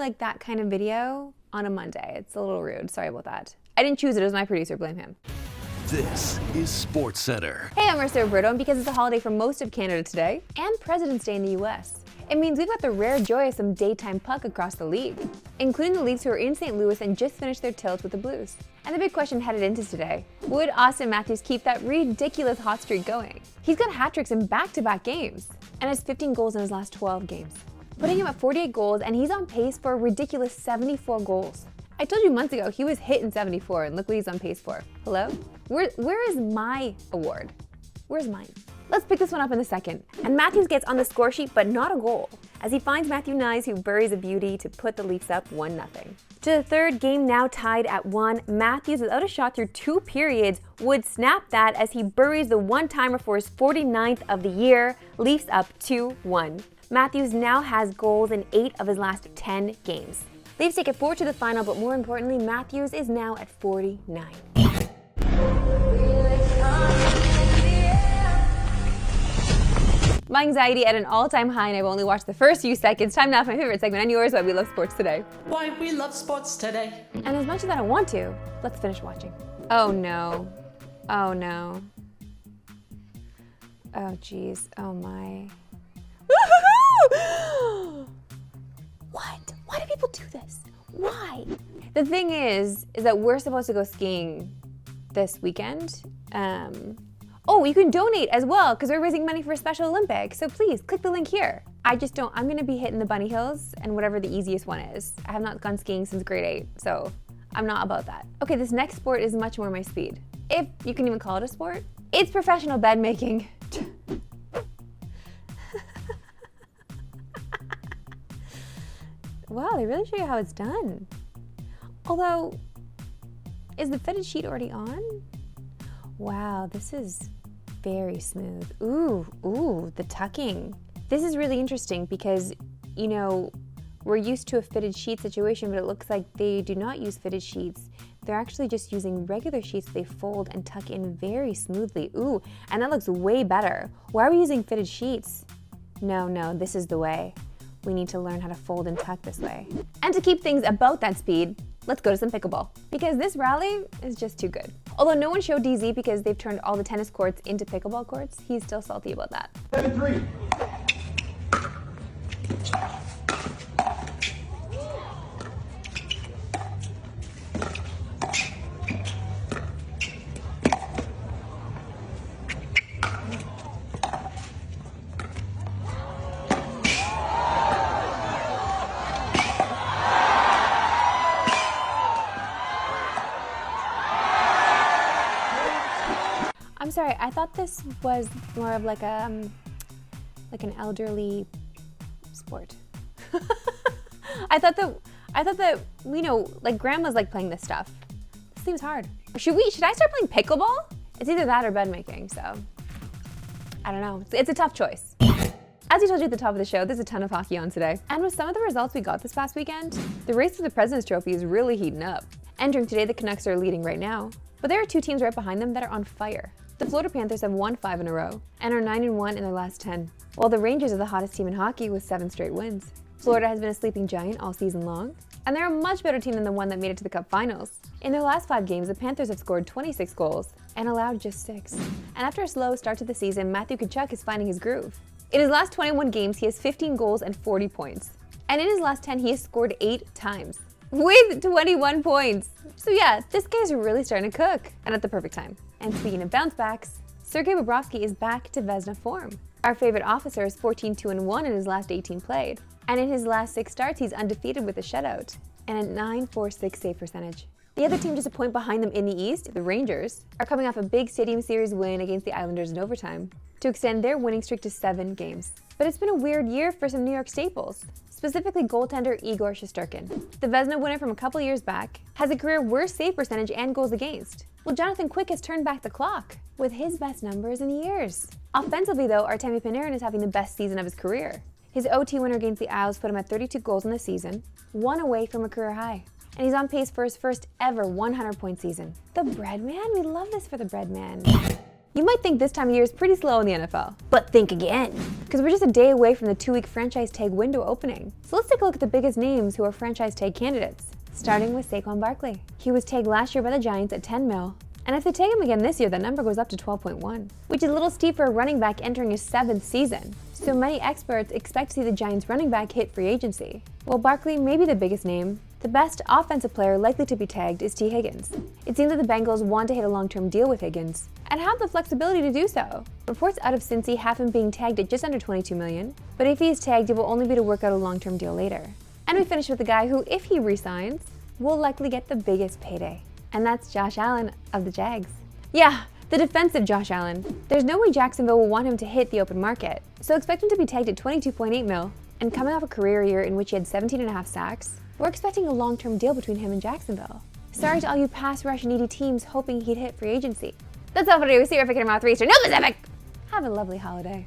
like that kind of video on a Monday. It's a little rude. Sorry about that. I didn't choose it. It was my producer. Blame him. This is SportsCentre. Hey, I'm Marissa Roberto, and because it's a holiday for most of Canada today, and President's Day in the US, it means we've got the rare joy of some daytime puck across the league, including the Leafs who are in St. Louis and just finished their tilt with the Blues. And the big question headed into today, would Auston Matthews keep that ridiculous hot streak going? He's got hat tricks in back-to-back games, and has 15 goals in his last 12 games, putting him at 48 goals, and he's on pace for a ridiculous 74 goals. I told you months ago he was hitting 74, and look what he's on pace for. Hello? Where is my award? Where's mine? Let's pick this one up in a second. And Matthews gets on the score sheet, but not a goal, as he finds Matthew Nyes, who buries a beauty to put the Leafs up 1-0. To the third, game now tied at 1, Matthews, without a shot through 2 periods, would snap that as he buries the one-timer for his 49th of the year, Leafs up 2-1. Matthews now has goals in 8 of his last 10 games. Leafs take it forward to the final, but more importantly, Matthews is now at 49. My anxiety at an all-time high, and I've only watched the first few seconds. Time now for my favorite segment and yours, Why We Love Sports Today. Why we love sports today. And as much as I don't want to, let's finish watching. Oh no. Oh no. Oh geez. Oh my. What? Why do people do this? Why? The thing is that we're supposed to go skiing this weekend. Oh, you can donate as well because we're raising money for a Special Olympics. So please click the link here. I'm going to be hitting the bunny hills and whatever the easiest one is. I have not gone skiing since grade 8, so I'm not about that. Okay, this next sport is much more my speed. If you can even call it a sport. It's professional bed making. Wow, they really show you how it's done. Although, is the fitted sheet already on? Wow, this is very smooth. Ooh, the tucking. This is really interesting because, you know, we're used to a fitted sheet situation, but it looks like they do not use fitted sheets. They're actually just using regular sheets they fold and tuck in very smoothly. Ooh, and that looks way better. Why are we using fitted sheets? No, this is the way. We need to learn how to fold and tuck this way. And to keep things about that speed, let's go to some pickleball. Because this rally is just too good. Although no one showed DZ because they've turned all the tennis courts into pickleball courts, he's still salty about that. 7-3. I'm sorry, I thought this was more of like an elderly sport. I thought that, you know, like grandmas like playing this stuff. This seems hard. Should I start playing pickleball? It's either that or bed making, so I don't know. It's a tough choice. As we told you at the top of the show, there's a ton of hockey on today. And with some of the results we got this past weekend, the race for the President's Trophy is really heating up. Entering today, the Canucks are leading right now. But there are 2 teams right behind them that are on fire. The Florida Panthers have won 5 in a row and are 9-1 in their last 10, while the Rangers are the hottest team in hockey with 7 straight wins. Florida has been a sleeping giant all season long, and they're a much better team than the one that made it to the Cup Finals. In their last 5 games, the Panthers have scored 26 goals and allowed just 6. And after a slow start to the season, Matthew Tkachuk is finding his groove. In his last 21 games, he has 15 goals and 40 points. And in his last 10, he has scored 8 times with 21 points. So yeah, this guy's really starting to cook, and at the perfect time. And speaking of bounce backs, Sergei Bobrovsky is back to Vezina form. Our favorite officer is 14-2-1 in his last 18 played. And in his last 6 starts, he's undefeated with a shutout and a .946 save percentage. The other team just a point behind them in the East, the Rangers, are coming off a big Stadium Series win against the Islanders in overtime to extend their winning streak to 7 games. But it's been a weird year for some New York staples, specifically goaltender Igor Shesterkin. The Vezina winner from a couple years back has a career worst save percentage and goals against. Well, Jonathan Quick has turned back the clock with his best numbers in years. Offensively, though, Artemi Panarin is having the best season of his career. His OT winner against the Isles put him at 32 goals in the season, 1 away from a career high. And he's on pace for his first ever 100-point season. The Bread Man? We love this for the Bread Man. You might think this time of year is pretty slow in the NFL, but think again, because we're just a day away from the 2-week franchise tag window opening. So let's take a look at the biggest names who are franchise tag candidates, starting with Saquon Barkley. He was tagged last year by the Giants at $10 million, and if they tag him again this year, that number goes up to 12.1, which is a little steep for a running back entering his 7th season. So many experts expect to see the Giants running back hit free agency. While Barkley may be the biggest name, the best offensive player likely to be tagged is T. Higgins. It seems that the Bengals want to hit a long-term deal with Higgins and have the flexibility to do so. Reports out of Cincy have him being tagged at just under $22 million, but if he is tagged, it will only be to work out a long-term deal later. And we finish with a guy who, if he resigns, will likely get the biggest payday. And that's Josh Allen of the Jags. Yeah, the defensive Josh Allen. There's no way Jacksonville will want him to hit the open market, so expect him to be tagged at $22.8 million. And coming off a career year in which he had 17.5 sacks, we're expecting a long-term deal between him and Jacksonville. Sorry to all you pass rush needy teams hoping he'd hit free agency. That's all for today. We see you if I can mouth 3 Eastern. No Pacific! Have a lovely holiday.